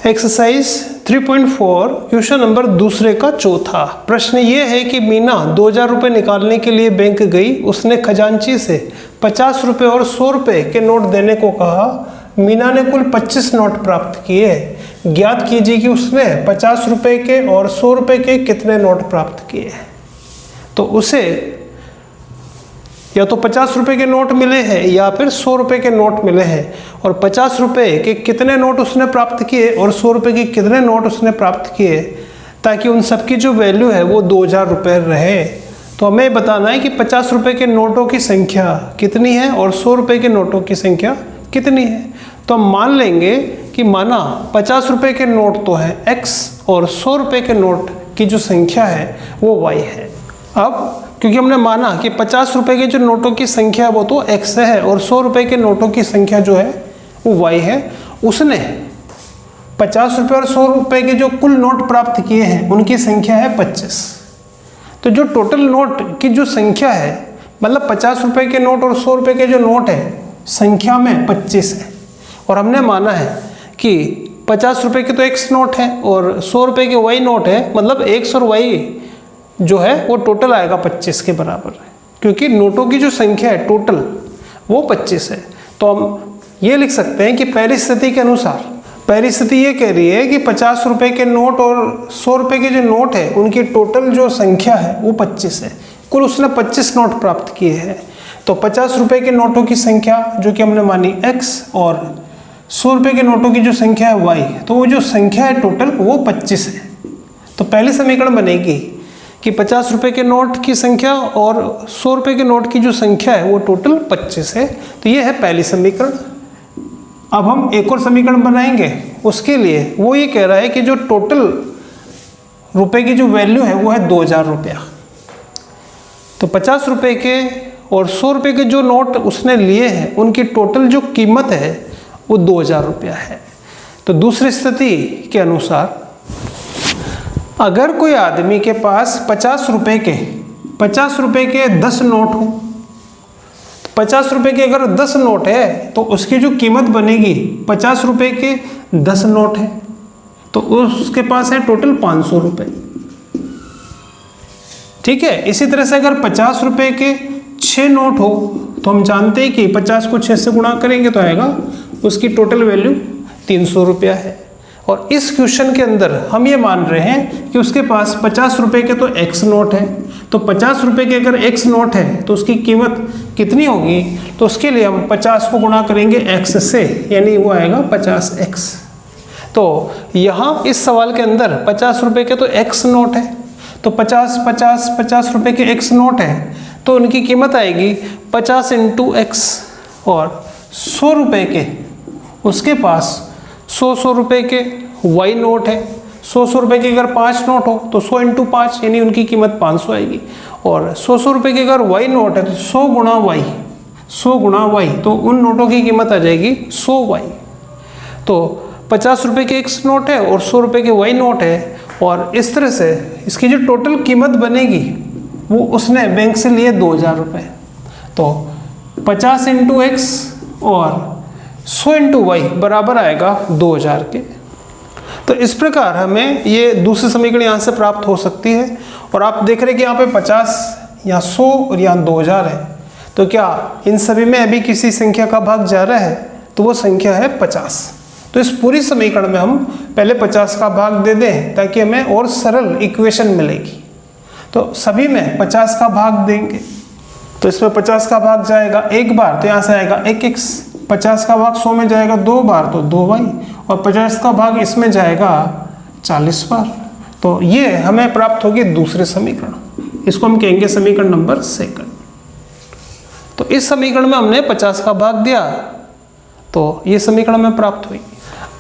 Exercise 3.4 question number दूसरे का चौथा प्रश्न ये है कि मीना 2000 रुपये निकालने के लिए बैंक गई। उसने खजांची से 50 रुपये और 100 रुपये के नोट देने को कहा। मीना ने कुल 25 नोट प्राप्त किए। ज्ञात कीजिए कि उसने 50 रुपये के और 100 रुपये के कितने नोट प्राप्त किए। तो उसे या तो 50 रुपये के नोट मिले हैं या फिर 100 रुपये के नोट मिले हैं, और 50 रुपये के कितने नोट उसने प्राप्त किए और 100 रुपये के कितने नोट उसने प्राप्त किए, ताकि उन सब की जो वैल्यू है वो 2000 रुपये रहे। तो हमें बताना है कि 50 रुपये के नोटों की संख्या कितनी है और 100 रुपये के नोटों की संख्या कितनी है। तो हम मान लेंगे कि माना 50 रुपये के नोट तो है x और 100 रुपये के नोट की जो संख्या है वो y है। अब क्योंकि हमने माना कि 50 रुपये के जो नोटों की संख्या वो तो x है और 100 रुपये के नोटों की संख्या जो है वो y है। उसने 50 रुपये और 100 रुपये के जो कुल नोट प्राप्त किए हैं उनकी संख्या है 25। तो जो टोटल नोट की जो संख्या है, मतलब 50 रुपये के नोट और 100 रुपये के जो नोट है संख्या में 25 है, और हमने माना है कि 50 रुपये के तो x नोट है और 100 रुपये के y नोट है, मतलब x और y जो है वो टोटल आएगा 25 के बराबर है, क्योंकि नोटों की जो संख्या है टोटल वो 25 है। तो हम ये लिख सकते हैं कि पहली स्थिति के अनुसार, पहली स्थिति ये कह रही है कि 50 रुपये के नोट और 100 रुपये के जो नोट है उनकी टोटल जो संख्या है वो 25 है। कुल उसने 25 नोट प्राप्त किए हैं। तो 50 रुपये के नोटों की संख्या जो कि हमने मानी x और 100 रुपये के नोटों की जो संख्या है y, तो वो जो संख्या है टोटल वो 25 है। तो पहली समीकरण बनेगी कि 50 रुपये के नोट की संख्या और 100 रुपये के नोट की जो संख्या है वो टोटल 25 है। तो ये है पहली समीकरण। अब हम एक और समीकरण बनाएंगे। उसके लिए वो ये कह रहा है कि जो टोटल रुपए की जो वैल्यू है वो है 2000 रुपया। तो 50 रुपये के और 100 रुपये के जो नोट उसने लिए हैं उनकी टोटल जो कीमत है वो 2000 रुपया है। तो दूसरी स्थिति के अनुसार अगर कोई आदमी के पास 50 रुपये के 10 नोट हो, 50 रुपये के अगर 10 नोट है तो उसकी जो कीमत बनेगी 50 रुपये के 10 नोट है, तो उसके पास है टोटल 500 रुपये। ठीक है। इसी तरह से अगर 50 रुपये के 6 नोट हो तो हम जानते हैं कि 50 को 6 से गुणा करेंगे तो आएगा उसकी टोटल वैल्यू 300 रुपया है। और इस क्वेश्चन के अंदर हम ये मान रहे हैं कि उसके पास 50 रुपये के तो x नोट है, तो 50 रुपये के अगर x नोट है तो उसकी कीमत कितनी होगी, तो उसके लिए हम 50 को गुणा करेंगे x से, यानी वो आएगा 50x। तो यहाँ इस सवाल के अंदर 50 रुपये के तो x नोट है, तो 50 रुपये के x नोट है तो उनकी कीमत आएगी 50 × x। और 100 रुपये के उसके पास 100 रुपये के y नोट है, 100 रुपये के अगर 5 नोट हो तो 100 × 5 यानी उनकी कीमत 500 आएगी। और 100 रुपये के अगर y नोट है तो 100 गुणा y, तो उन नोटों की कीमत आ जाएगी 100y। तो 50 रुपये के x नोट है और 100 रुपये के y नोट है, और इस तरह से इसकी जो टोटल कीमत बनेगी वो उसने बैंक से लिए 2000 रुपये। तो 50 × x और 100 × y बराबर आएगा 2000 के। तो इस प्रकार हमें ये दूसरी समीकरण यहाँ से प्राप्त हो सकती है। और आप देख रहे हैं कि यहाँ पे 50 या 100 और यहाँ 2000 है, तो क्या इन सभी में अभी किसी संख्या का भाग जा रहा है, तो वो संख्या है 50। तो इस पूरी समीकरण में हम पहले 50 का भाग दे दें ताकि हमें और सरल इक्वेशन मिलेगी। तो सभी में 50 का भाग देंगे, तो इसमें 50 का भाग जाएगा एक बार तो यहाँ से आएगा 1x, 50 का भाग 100 में जाएगा 2 बार तो 2y, और 50 का भाग इसमें जाएगा 40 बार। तो ये हमें प्राप्त होगी दूसरे समीकरण, इसको हम कहेंगे समीकरण नंबर 2। तो इस समीकरण में हमने 50 का भाग दिया तो ये समीकरण हमें प्राप्त हुई।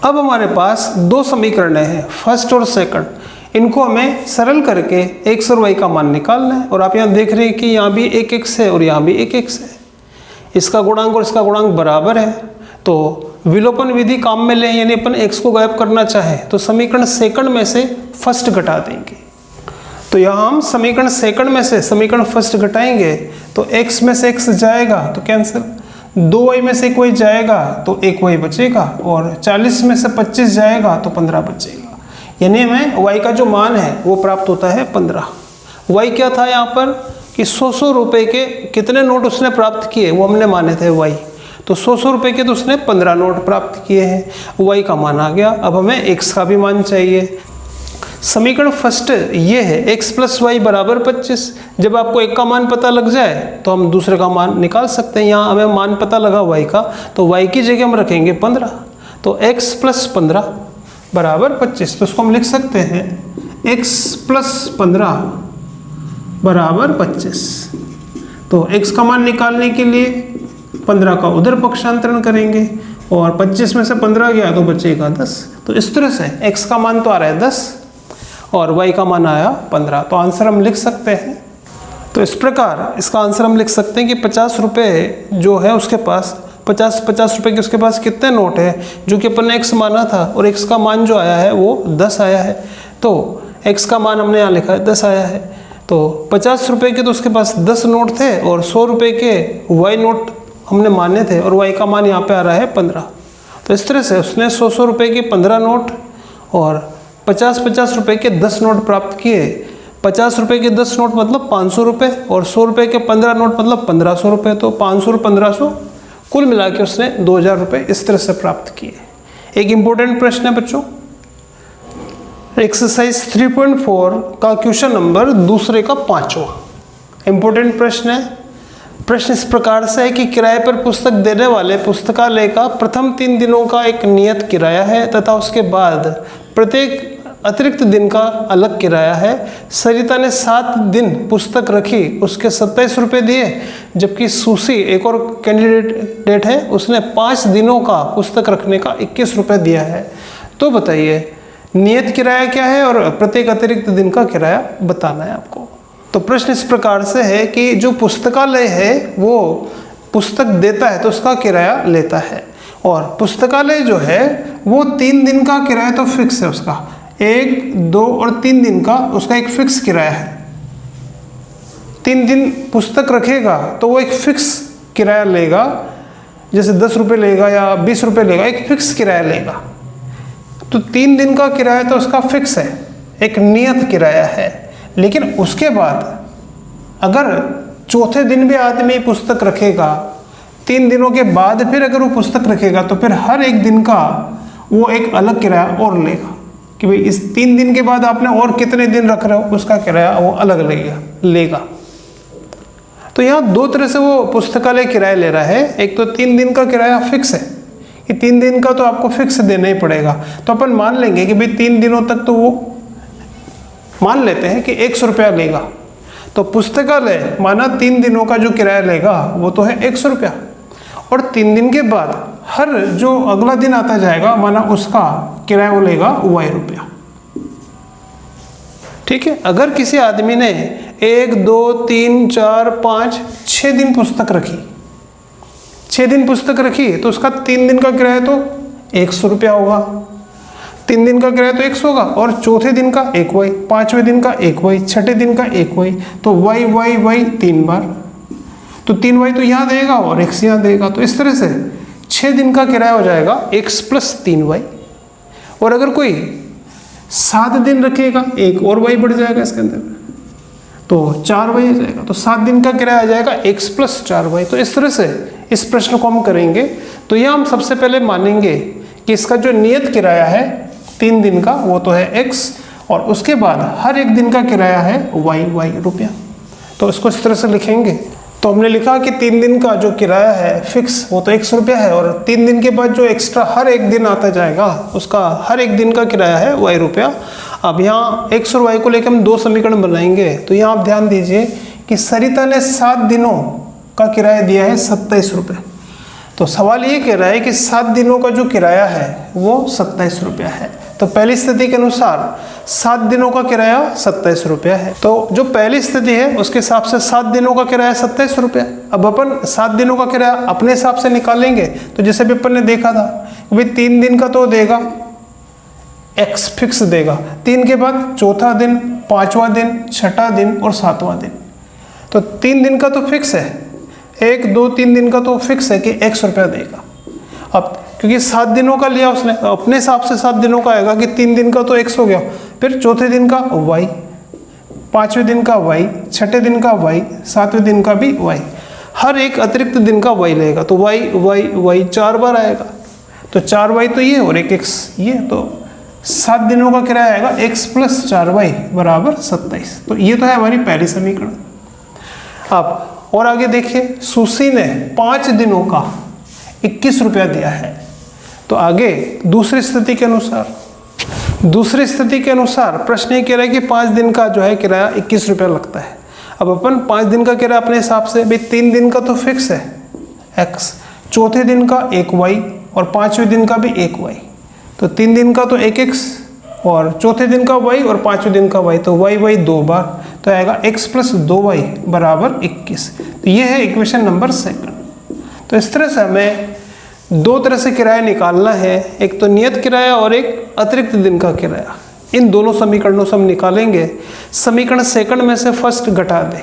अब हमारे पास 2 समीकरण हैं, फर्स्ट और सेकंड। इनको हमें सरल करके x और y का मान निकालना है। और आप यहाँ देख रहे हैं कि यहाँ भी 1x है और यहाँ भी 1x है, इसका गुणांक और इसका गुणांक बराबर है। तो विलोपन विधि काम में लें, यानी अपन x को गायब करना चाहें तो समीकरण सेकंड में से फर्स्ट घटा देंगे। तो यहाँ हम समीकरण सेकंड में से समीकरण फर्स्ट घटाएंगे तो x में से x जाएगा तो कैंसिल, 2y में से एक y जाएगा तो एक y बचेगा, और 40 में से 25 जाएगा तो 15 बचेगा। यानी हमें y का जो मान है वो प्राप्त होता है 15। y क्या था यहाँ पर कि 100 रुपये के कितने नोट उसने प्राप्त किए वो हमने माने थे y, तो 100 रुपये के तो उसने 15 नोट प्राप्त किए हैं। y का मान आ गया। अब हमें x का भी मान चाहिए। समीकरण फर्स्ट ये है x प्लस वाई बराबर 25। जब आपको एक का मान पता लग जाए तो हम दूसरे का मान निकाल सकते हैं। यहाँ हमें मान पता लगा y का, तो y की जगह हम रखेंगे 15, तो x प्लस 15 बराबर 25। तो उसको हम लिख सकते हैं x प्लस 15 बराबर 25। तो x का मान निकालने के लिए 15 का उधर पक्षांतरण करेंगे और 25 में से 15 गया तो बचेगा 10। तो इस तरह से x का मान तो आ रहा है 10 और y का मान आया 15। तो आंसर हम लिख सकते हैं। तो इस प्रकार इसका आंसर हम लिख सकते हैं कि 50 रुपये जो है उसके पास 50 रुपये के उसके पास कितने नोट है, जो कि अपन ने x माना था और x का मान जो आया है वो 10 आया है। तो x का मान हमने यहाँ लिखा है 10 आया है। तो 50 रुपये के तो उसके पास 10 नोट थे और 100 रुपये के y नोट हमने माने थे और y का मान यहाँ पे आ रहा है 15। तो इस तरह से उसने 100 रुपये के 15 नोट और 50 रुपये के 10 नोट प्राप्त किए। 50 रुपये के 10 नोट मतलब 500 रुपये और 100 रुपये के 15 नोट मतलब 1500 रुपये। तो 500 और 1500 कुल मिला के उसने 2000 रुपये इस तरह से प्राप्त किए। एक इम्पोर्टेंट प्रश्न है बच्चों, एक्सरसाइज 3.4 का क्वेश्चन नंबर दूसरे का 5वां इम्पोर्टेंट प्रश्न है। प्रश्न इस प्रकार से है कि किराए पर पुस्तक देने वाले पुस्तकालय का प्रथम 3 दिनों का एक नियत किराया है तथा उसके बाद प्रत्येक अतिरिक्त दिन का अलग किराया है। सरिता ने 7 दिन पुस्तक रखी, उसके 27 रुपये दिए, जबकि सुसी एक और कैंडिडेट है, उसने 5 दिनों का पुस्तक रखने का 21 रुपये दिया है। तो बताइए नियत किराया क्या है और प्रत्येक अतिरिक्त दिन का किराया बताना है आपको। तो प्रश्न इस प्रकार से है कि जो पुस्तकालय है वो पुस्तक देता है तो उसका किराया लेता है, और पुस्तकालय जो है वो 3 दिन का किराया तो फिक्स है उसका, 1, 2 और 3 दिन का उसका एक फिक्स किराया है। 3 दिन पुस्तक रखेगा तो वो एक फिक्स किराया लेगा, जैसे 10 रुपये लेगा या 20 रुपये लेगा, एक फिक्स किराया लेगा। तो 3 दिन का किराया तो उसका फिक्स है, एक नियत किराया है। लेकिन उसके बाद अगर चौथे दिन भी आदमी पुस्तक रखेगा, 3 दिनों के बाद फिर अगर वो पुस्तक रखेगा तो फिर हर एक दिन का वो एक अलग किराया और लेगा कि भाई इस 3 दिन के बाद आपने और कितने दिन रख रहे हो, उसका किराया वो अलग लेगा। तो यहाँ 2 तरह से वो पुस्तकालय किराया ले रहा है। एक तो 3 दिन का किराया फिक्स है कि 3 दिन का तो आपको फिक्स देना ही पड़ेगा। तो अपन मान लेंगे कि भाई 3 दिनों तक तो वो मान लेते हैं कि 100 रुपया लेगा। तो पुस्तकालय माना 3 दिनों का जो किराया लेगा वो तो है 100 रुपया, और 3 दिन के बाद हर जो अगला दिन आता जाएगा माना उसका किराया वो लेगा y रुपया। ठीक है। अगर किसी आदमी ने 1, 2, 3, 4, 5, 6 दिन पुस्तक रखी, 6 दिन पुस्तक रखी तो उसका 3 दिन का किराया तो 100 रुपया होगा, 3 दिन का किराया तो 100 होगा, और चौथे दिन का 1y, 5वें दिन का 1y, छठे दिन का 1y, तो y 3 बार, तो 3y तो यहाँ देगा और x यहाँ देगा। तो इस तरह से 6 दिन का किराया हो जाएगा x प्लस 3y। और अगर कोई 7 दिन रखेगा, एक और y बढ़ जाएगा इसके अंदर, तो 4y आ जाएगा। तो 7 दिन का किराया आ जाएगा x प्लस 4y। तो इस तरह से इस प्रश्न को हम करेंगे। तो यह हम सबसे पहले मानेंगे कि इसका जो नियत किराया है 3 दिन का वो तो है x, और उसके बाद हर एक दिन का किराया है y रुपया। तो इसको इस तरह से लिखेंगे। तो हमने लिखा कि 3 दिन का जो किराया है फिक्स वो तो 100 रुपया है, और 3 दिन के बाद जो एक्स्ट्रा हर एक दिन आता जाएगा उसका हर एक दिन का किराया है y रुपया। अब यहाँ x और y को लेकर हम 2 समीकरण बनाएंगे। तो यहाँ आप ध्यान दीजिए कि सरिता ने 7 दिनों का किराया दिया है 27 रुपये। तो सवाल ये कह रहा है कि 7 दिनों का जो किराया है वो 27 रुपया है। तो पहली स्थिति के अनुसार 7 दिनों का किराया 27 रुपया है। तो जो पहली स्थिति है उसके हिसाब से 7 दिनों का किराया 27 रुपया। अब अपन 7 दिनों का किराया अपने हिसाब से निकालेंगे। तो जैसे भी अपन ने देखा था कि भाई 3 दिन का तो देगा x फिक्स देगा, 3 के बाद चौथा दिन, 5वां दिन, 6ठा दिन और 7वां दिन। तो 3 दिन का तो फिक्स है 1, 2, 3 दिन का तो फिक्स है कि x रुपया देगा। अब क्योंकि 7 दिनों का लिया उसने, अपने हिसाब से 7 दिनों का आएगा कि 3 दिन का तो x हो गया, फिर चौथे दिन का y, 5वें दिन का y, छठे दिन का y, 7वें दिन का भी y, हर एक अतिरिक्त दिन का y लेगा तो y y y 4 बार आएगा। तो 4y तो ये और एक x ये, तो 7 दिनों का किराया आएगा x + 4y बराबर 27। तो ये तो है हमारी पहली समीकरण। अब और आगे देखिए, सुशी ने 5 दिनों का 21 रुपया दिया है। तो आगे दूसरी स्थिति के अनुसार प्रश्न ये कह रहा है कि 5 दिन का जो है किराया 21 रुपया लगता है। अब अपन 5 दिन का किराया अपने हिसाब से, भाई 3 दिन का तो फिक्स है x, चौथे दिन का 1y और 5वें दिन का भी 1y, तो 3 दिन का तो 1x और चौथे दिन का y और 5वें दिन का y, तो y 2 बार, तो आएगा x + 2y बराबर 21। तो ये है इक्वेशन नंबर 2। तो इस तरह से हमें 2 तरह से किराया निकालना है, एक तो नियत किराया और एक अतिरिक्त दिन का किराया। इन दोनों समीकरणों से हम निकालेंगे। समीकरण सेकंड में से फर्स्ट घटा दें,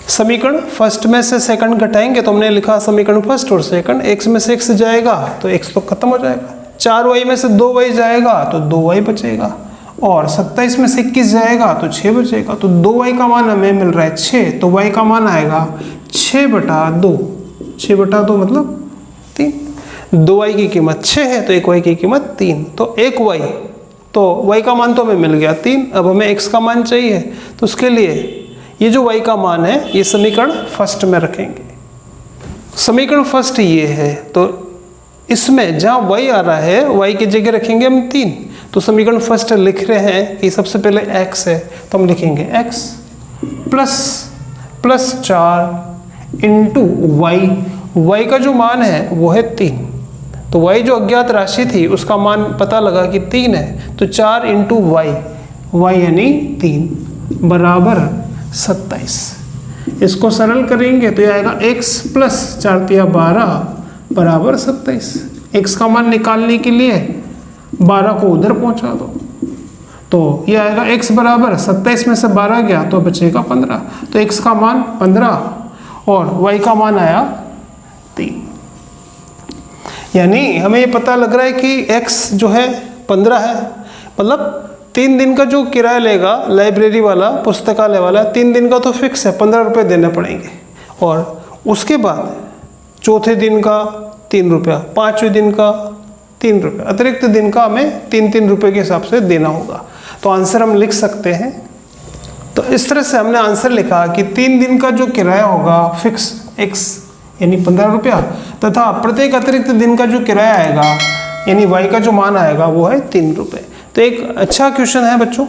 समीकरण फर्स्ट में से सेकंड घटाएंगे तो हमने लिखा समीकरण फर्स्ट और सेकंड, x में से x जाएगा तो x तो खत्म हो जाएगा, 4y में से 2y जाएगा तो 2y बचेगा, और 27 में से 21 जाएगा तो 6 बचेगा। तो 2y का मान हमें मिल रहा है 6, तो y का मान आएगा 6/2, 6/2 मतलब 3। 2y की कीमत 6 है तो 1y की कीमत 3, तो 1y, तो y का मान तो हमें मिल गया 3। अब हमें x का मान चाहिए, तो उसके लिए ये जो y का मान है ये समीकरण फर्स्ट में रखेंगे। समीकरण फर्स्ट ये है, तो इसमें जहाँ y आ रहा है y की जगह रखेंगे हम 3। तो समीकरण फर्स्ट लिख रहे हैं कि सबसे पहले x है, तो हम लिखेंगे x प्लस 4 इंटू y का जो मान है वो है 3। तो y जो अज्ञात राशि थी उसका मान पता लगा कि 3 है, तो 4 इंटू y यानी 3 बराबर 27। इसको सरल करेंगे तो ये आएगा x + 4 × 12 बराबर 27। x का मान निकालने के लिए 12 को उधर पहुंचा दो, तो ये आएगा x बराबर 27 में से 12 गया तो बचेगा 15। तो x का मान 15 और y का मान आया 3। यानी हमें ये पता लग रहा है कि x जो है 15 है, मतलब 3 दिन का जो किराया लेगा लाइब्रेरी वाला, पुस्तकालय वाला, 3 दिन का तो फिक्स है, 15 रुपये देने पड़ेंगे, और उसके बाद चौथे दिन का 3 रुपया, 5वें दिन का 3 रुपये, अतिरिक्त दिन का हमें 3-3 रुपये के हिसाब से देना होगा। तो आंसर हम लिख सकते हैं। तो इस तरह से हमने आंसर लिखा कि 3 दिन का जो किराया होगा फिक्स x यानी 15 रुपया, तथा प्रत्येक अतिरिक्त दिन का जो किराया आएगा यानी y का जो मान आएगा वो है 3 रुपये। तो एक अच्छा क्वेश्चन है बच्चों।